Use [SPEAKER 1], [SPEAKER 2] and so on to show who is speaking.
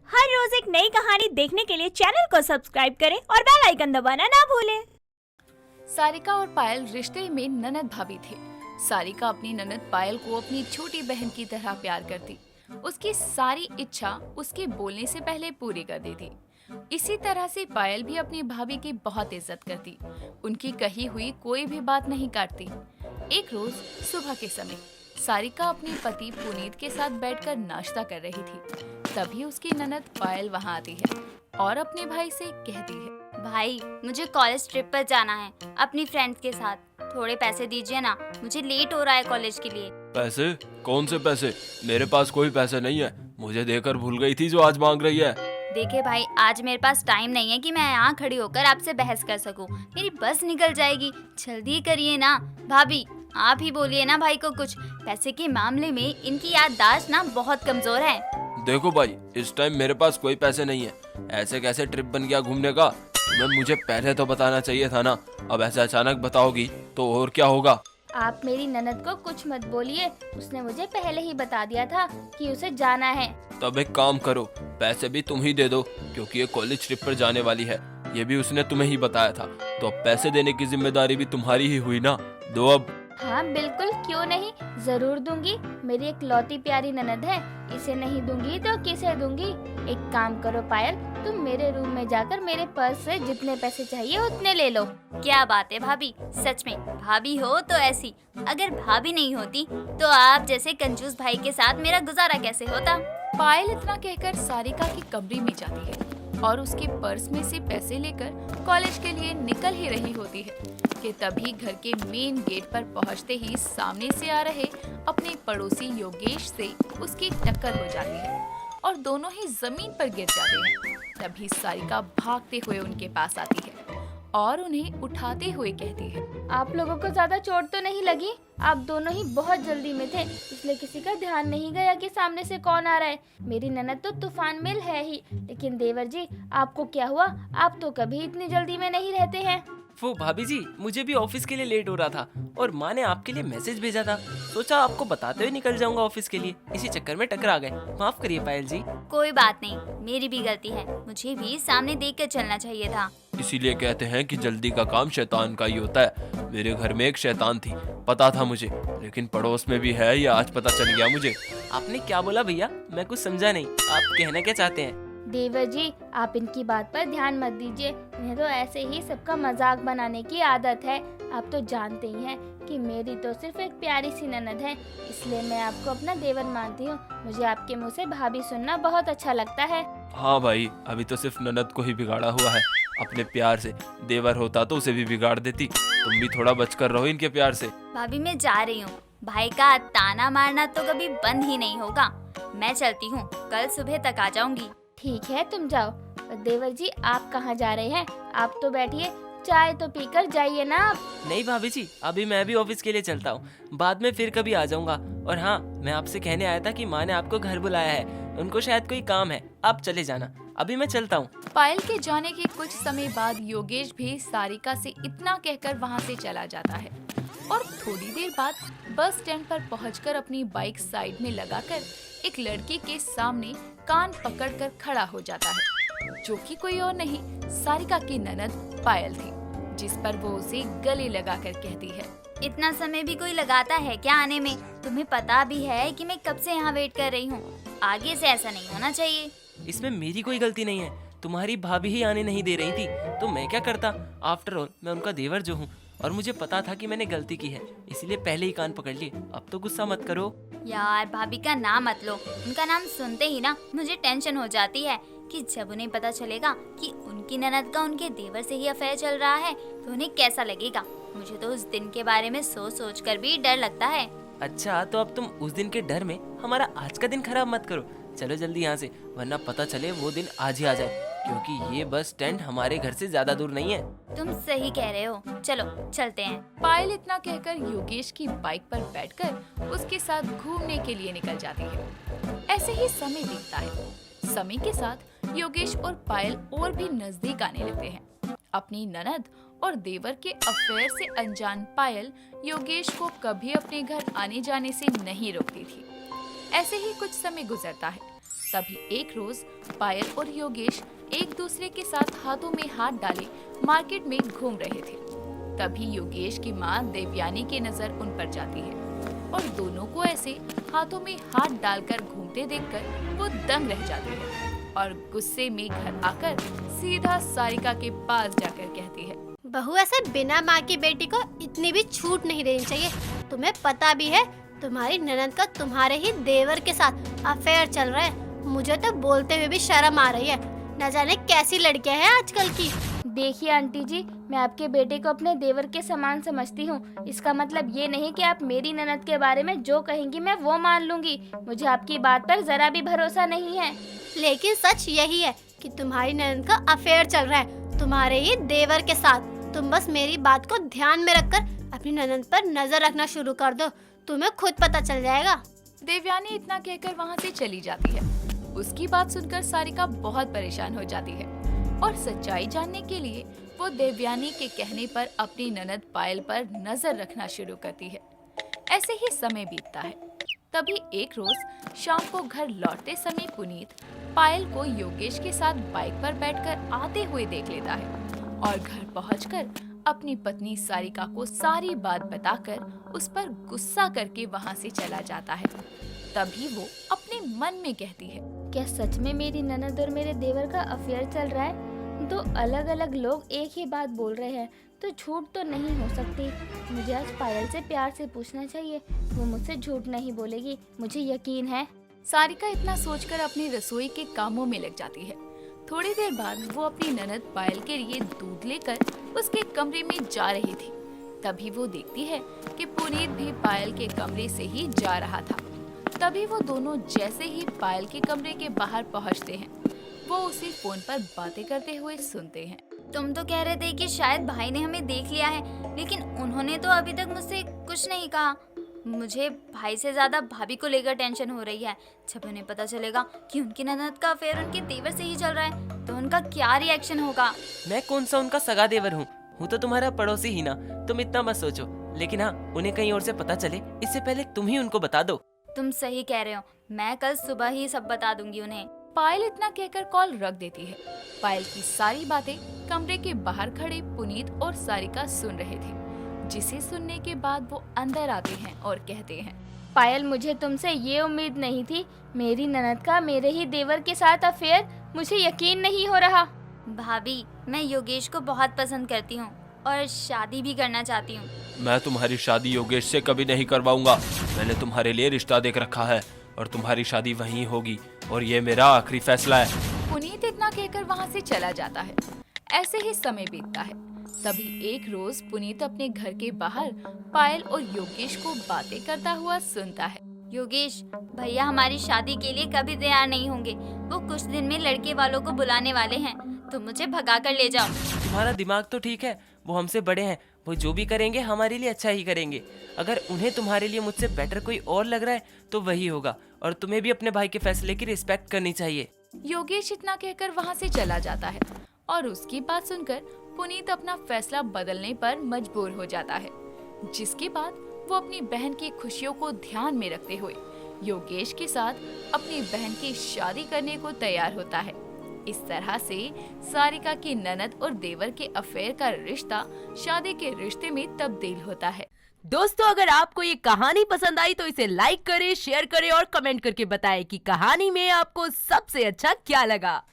[SPEAKER 1] हर रोज एक नई कहानी देखने के लिए चैनल को सब्सक्राइब करें और बेल आइकन दबाना ना भूलें।
[SPEAKER 2] सारिका और पायल रिश्ते में ननद भाभी थे। सारिका अपनी ननद पायल को अपनी छोटी बहन की तरह प्यार करती। उसकी सारी इच्छा उसके बोलने से पहले पूरी कर देती। इसी तरह से पायल भी अपनी भाभी की बहुत इज्जत करती। उनकी कही हुई कोई भी बात नहीं काटती। एक रोज सुबह के समय सारिका अपने पति पुनीत के साथ बैठकर नाश्ता कर रही थी। तभी उसकी ननद पायल वहां आती है और अपने भाई से कहती है,
[SPEAKER 3] भाई मुझे कॉलेज ट्रिप पर जाना है अपनी फ्रेंड्स के साथ। थोड़े पैसे दीजिए ना, मुझे लेट हो रहा है कॉलेज के लिए।
[SPEAKER 4] पैसे? कौन से पैसे? मेरे पास कोई पैसे नहीं है। मुझे देकर भूल गई थी जो आज मांग रही है।
[SPEAKER 3] देखिए भाई, आज मेरे पास टाइम नहीं है कि मैं यहाँ खड़ी होकर आपसे बहस कर सकूं। मेरी बस निकल जाएगी, जल्दी करिए ना। भाभी आप ही बोलिए ना भाई को कुछ। पैसे के मामले में इनकी याददाश्त ना बहुत कमजोर है।
[SPEAKER 4] देखो भाई, इस टाइम मेरे पास कोई पैसे नहीं है। ऐसे कैसे ट्रिप बन गया घूमने का? मुझे पहले तो बताना चाहिए था ना। अब ऐसे अचानक बताओगी तो और क्या होगा?
[SPEAKER 5] आप मेरी ननद को कुछ मत बोलिए, उसने मुझे पहले ही बता दिया था कि उसे जाना है।
[SPEAKER 4] तब एक काम करो, पैसे भी तुम ही दे दो, क्योंकि ये कॉलेज ट्रिप पर जाने वाली है। ये भी उसने तुम्हें ही बताया था, तो अब पैसे देने की जिम्मेदारी भी तुम्हारी ही हुई ना। दो अब।
[SPEAKER 5] हाँ बिल्कुल, क्यों नहीं, जरूर दूंगी। मेरी एक लौती प्यारी ननद है, इसे नहीं दूंगी तो किसे दूंगी। एक काम करो पायल, तुम मेरे रूम में जाकर मेरे पर्स से जितने पैसे चाहिए उतने ले लो।
[SPEAKER 3] क्या बात है भाभी, सच में भाभी हो तो ऐसी। अगर भाभी नहीं होती तो आप जैसे कंजूस भाई के साथ मेरा गुजारा कैसे होता।
[SPEAKER 2] पायल इतना कहकर सारिका की कमरे में जाती है और उसके पर्स में से पैसे लेकर कॉलेज के लिए निकल ही रही होती है कि तभी घर के मेन गेट पर पहुंचते ही सामने से आ रहे अपने पड़ोसी योगेश से उसकी टक्कर हो जाती है और दोनों ही जमीन पर गिर जाते हैं। तभी सारिका भागते हुए उनके पास आती है और उन्हें उठाते हुए कहती है,
[SPEAKER 5] आप लोगों को ज्यादा चोट तो नहीं लगी? आप दोनों ही बहुत जल्दी में थे, इसलिए किसी का ध्यान नहीं गया कि सामने से कौन आ रहा है। मेरी ननद तो तूफान में है ही, लेकिन देवर जी आपको क्या हुआ? आप तो कभी इतनी जल्दी में नहीं रहते हैं।
[SPEAKER 6] वो भाभी जी, मुझे भी ऑफिस के लिए लेट हो रहा था और माँ ने आपके लिए मैसेज भेजा था। सोचा आपको बताते हुए निकल जाऊंगा ऑफिस के लिए, इसी चक्कर में टकरा गए। माफ करिए पायल जी।
[SPEAKER 3] कोई बात नहीं, मेरी भी गलती है। मुझे भी सामने देख कर चलना चाहिए था।
[SPEAKER 4] इसीलिए कहते हैं कि जल्दी का काम शैतान का ही होता है। मेरे घर में एक शैतान थी, पता था मुझे, लेकिन पड़ोस में भी है, ये आज पता चल गया मुझे।
[SPEAKER 6] आपने क्या बोला भैया? मैं कुछ समझा नहीं, आप कहना क्या चाहते हैं?
[SPEAKER 5] देवर जी आप इनकी बात पर ध्यान मत दीजिए, इन्हें तो ऐसे ही सबका मजाक बनाने की आदत है। आप तो जानते ही हैं कि मेरी तो सिर्फ एक प्यारी सी ननद है, इसलिए मैं आपको अपना देवर मानती हूँ। मुझे आपके मुंह से भाभी सुनना बहुत अच्छा लगता है।
[SPEAKER 4] हाँ भाई, अभी तो सिर्फ ननद को ही बिगाड़ा हुआ है। अपने प्यार से देवर होता तो उसे भी बिगाड़ देती। तुम भी थोड़ा बचकर रहो इनके प्यार से।
[SPEAKER 3] भाभी मैं जा रही हूँ, भाई का ताना मारना तो कभी बंद ही नहीं होगा। मैं चलती हूँ, कल सुबह तक आ जाऊंगी।
[SPEAKER 5] ठीक है तुम जाओ। देवर जी आप कहाँ जा रहे हैं? आप तो बैठिए, चाय तो पीकर जाइए ना आप।
[SPEAKER 6] नहीं भाभी जी, अभी मैं भी ऑफिस के लिए चलता हूँ, बाद में फिर कभी आ जाऊंगा। और हाँ, मैं आपसे कहने आया था कि माँ ने आपको घर बुलाया है, उनको शायद कोई काम है, आप चले जाना। अभी मैं चलता हूँ।
[SPEAKER 2] पायल के जाने के कुछ समय बाद योगेश भी सारिका से इतना कहकर वहां से चला जाता है और थोड़ी देर बाद बस स्टैंड पर पहुंचकर अपनी बाइक साइड में लगाकर एक लड़की के सामने कान पकड़कर खड़ा हो जाता है, जो कि कोई और नहीं सारिका की ननद पायल थी, जिस पर वो उसे गले लगाकर कहती है,
[SPEAKER 3] इतना समय भी कोई लगाता है क्या आने में? तुम्हें पता भी है कि मैं कब से यहाँ वेट कर रही हूँ। आगे से ऐसा नहीं होना चाहिए।
[SPEAKER 6] इसमें मेरी कोई गलती नहीं है, तुम्हारी भाभी ही आने नहीं दे रही थी, तो मैं क्या करता? आफ्टर ऑल मैं उनका देवर जो हूँ, और मुझे पता था कि मैंने गलती की है, इसलिए पहले ही कान पकड़ लिए। अब तो गुस्सा मत करो।
[SPEAKER 3] यार भाभी का नाम मत लो, उनका नाम सुनते ही ना मुझे टेंशन हो जाती है कि जब उन्हें पता चलेगा कि उनकी ननद का उनके देवर से ही अफेयर चल रहा है तो उन्हें कैसा लगेगा। मुझे तो उस दिन के बारे में सोच कर भी डर लगता है।
[SPEAKER 6] अच्छा, तो अब तुम उस दिन के डर में हमारा आज का दिन खराब मत करो। चलो जल्दी यहाँ से, वरना पता चले वो दिन आज ही आ जाए, क्योंकि ये बस स्टैंड हमारे घर से ज्यादा दूर नहीं है।
[SPEAKER 3] तुम सही कह रहे हो, चलो चलते हैं।
[SPEAKER 2] पायल इतना कहकर योगेश की बाइक पर बैठकर उसके साथ घूमने के लिए निकल जाती है। ऐसे ही समय बीतता है। समय के साथ योगेश और पायल और भी नजदीक आने लगते हैं। अपनी ननद और देवर के अफेयर से अनजान पायल योगेश को कभी अपने घर आने जाने से नहीं रोकती थी। ऐसे ही कुछ समय गुजरता है। तभी एक रोज पायल और योगेश एक दूसरे के साथ हाथों में हाथ डाले मार्केट में घूम रहे थे। तभी योगेश की माँ देवयानी की नजर उन पर जाती है और दोनों को ऐसे हाथों में हाथ डालकर घूमते देखकर वो दंग रह जाती है और गुस्से में घर आकर सीधा सारिका के पास जाकर कहती है,
[SPEAKER 7] बहू ऐसे बिना माँ की बेटी को इतनी भी छूट नहीं देनी चाहिए। तुम्हें पता भी है तुम्हारी ननद का तुम्हारे ही देवर के साथ अफेयर चल रहा है। मुझे तो बोलते हुए भी शर्म आ रही है। न जाने कैसी लड़कियां हैं आजकल की।
[SPEAKER 5] देखिए आंटी जी, मैं आपके बेटे को अपने देवर के समान समझती हूँ। इसका मतलब ये नहीं कि आप मेरी ननद के बारे में जो कहेंगी मैं वो मान लूंगी। मुझे आपकी बात पर जरा भी भरोसा नहीं है।
[SPEAKER 7] लेकिन सच यही है कि तुम्हारी ननद का अफेयर चल रहा है तुम्हारे ही देवर के साथ। तुम बस मेरी बात को ध्यान में रखकर अपनी ननद पर नजर रखना शुरू कर दो, तुम्हें खुद पता चल जाएगा।
[SPEAKER 2] देवयानी इतना कहकर वहाँ से चली जाती है। उसकी बात सुनकर सारिका बहुत परेशान हो जाती है और सच्चाई जानने के लिए वो देवयानी के कहने पर अपनी ननद पायल पर नजर रखना शुरू करती है। ऐसे ही समय बीतता है। तभी एक रोज शाम को घर लौटते समय पुनीत पायल को योगेश के साथ बाइक पर बैठकर आते हुए देख लेता है और घर पहुंचकर अपनी पत्नी सारिका को सारी बात बताकर उस पर गुस्सा करके वहां से चला जाता है। तभी वो अपने मन में कहती है,
[SPEAKER 5] क्या सच में मेरी ननद और मेरे देवर का अफेयर चल रहा है? दो अलग अलग लोग एक ही बात बोल रहे हैं तो झूठ तो नहीं हो सकती। मुझे आज पायल से प्यार से पूछना चाहिए, वो मुझसे झूठ नहीं बोलेगी, मुझे यकीन है।
[SPEAKER 2] सारिका इतना सोचकर अपनी रसोई के कामों में लग जाती है। थोड़ी देर बाद वो अपनी ननद पायल के लिए दूध लेकर उसके कमरे में जा रही थी। तभी वो देखती है कि पुनीत भी पायल के कमरे से ही जा रहा था। तभी वो दोनों जैसे ही पायल के कमरे के बाहर पहुंचते हैं, वो उसी फोन पर बातें करते हुए सुनते हैं।
[SPEAKER 3] तुम तो कह रहे थे कि शायद भाई ने हमें देख लिया है, लेकिन उन्होंने तो अभी तक मुझसे कुछ नहीं कहा। मुझे भाई से ज्यादा भाभी को लेकर टेंशन हो रही है। जब उन्हें पता चलेगा कि उनकी ननद का अफेयर उनके देवर से ही चल रहा है तो उनका क्या रिएक्शन होगा।
[SPEAKER 6] मैं कौन सा उनका सगा देवर हूँ तो तुम्हारा पड़ोसी ही ना। तुम इतना मत सोचो, लेकिन हाँ, उन्हें कहीं और से पता चले इससे पहले तुम ही उनको बता दो।
[SPEAKER 3] तुम सही कह रहे हो, मैं कल सुबह ही सब बता दूंगी उन्हें।
[SPEAKER 2] पायल इतना कहकर कॉल रख देती है। पायल की सारी बातें कमरे के बाहर खड़े पुनीत और सारिका सुन रहे थे, जिसे सुनने के बाद वो अंदर आते हैं और कहते हैं,
[SPEAKER 5] पायल, मुझे तुमसे ये उम्मीद नहीं थी। मेरी ननद का मेरे ही देवर के साथ अफेयर, मुझे यकीन नहीं हो रहा।
[SPEAKER 3] भाभी, मैं योगेश को बहुत पसंद करती हूँ और शादी भी करना चाहती हूँ।
[SPEAKER 4] मैं तुम्हारी शादी योगेश से कभी नहीं करवाऊंगा। मैंने तुम्हारे लिए रिश्ता देख रखा है और तुम्हारी शादी वहीं होगी और ये मेरा आखिरी फैसला है।
[SPEAKER 2] पुनीत इतना कहकर वहाँ से चला जाता है। ऐसे ही समय बीतता है। तभी एक रोज पुनीत अपने घर के बाहर पायल और योगेश को बातें करता हुआ सुनता है।
[SPEAKER 3] योगेश भैया हमारी शादी के लिए कभी तैयार नहीं होंगे। वो कुछ दिन में लड़के वालों को बुलाने वाले हैं, तो मुझे भगा कर ले जाओ।
[SPEAKER 6] तुम्हारा दिमाग तो ठीक है, वो हमसे बड़े हैं, वो जो भी करेंगे हमारे लिए अच्छा ही करेंगे। अगर उन्हें तुम्हारे लिए मुझसे बेटर कोई और लग रहा है तो वही होगा, और तुम्हें भी अपने भाई के फैसले की रिस्पेक्ट करनी चाहिए।
[SPEAKER 2] योगेश इतना कहकर वहाँ से चला जाता है और उसकी बात सुनकर पुनीत अपना फैसला बदलने पर मजबूर हो जाता है, जिसके बाद वो अपनी बहन की खुशियों को ध्यान में रखते हुए योगेश के साथ अपनी बहन की शादी करने को तैयार होता है। इस तरह से सारिका की ननद और देवर के अफेयर का रिश्ता शादी के रिश्ते में तब्दील होता है।
[SPEAKER 8] दोस्तों, अगर आपको ये कहानी पसंद आई तो इसे लाइक करें, शेयर करें और कमेंट करके बताएं कि कहानी में आपको सबसे अच्छा क्या लगा।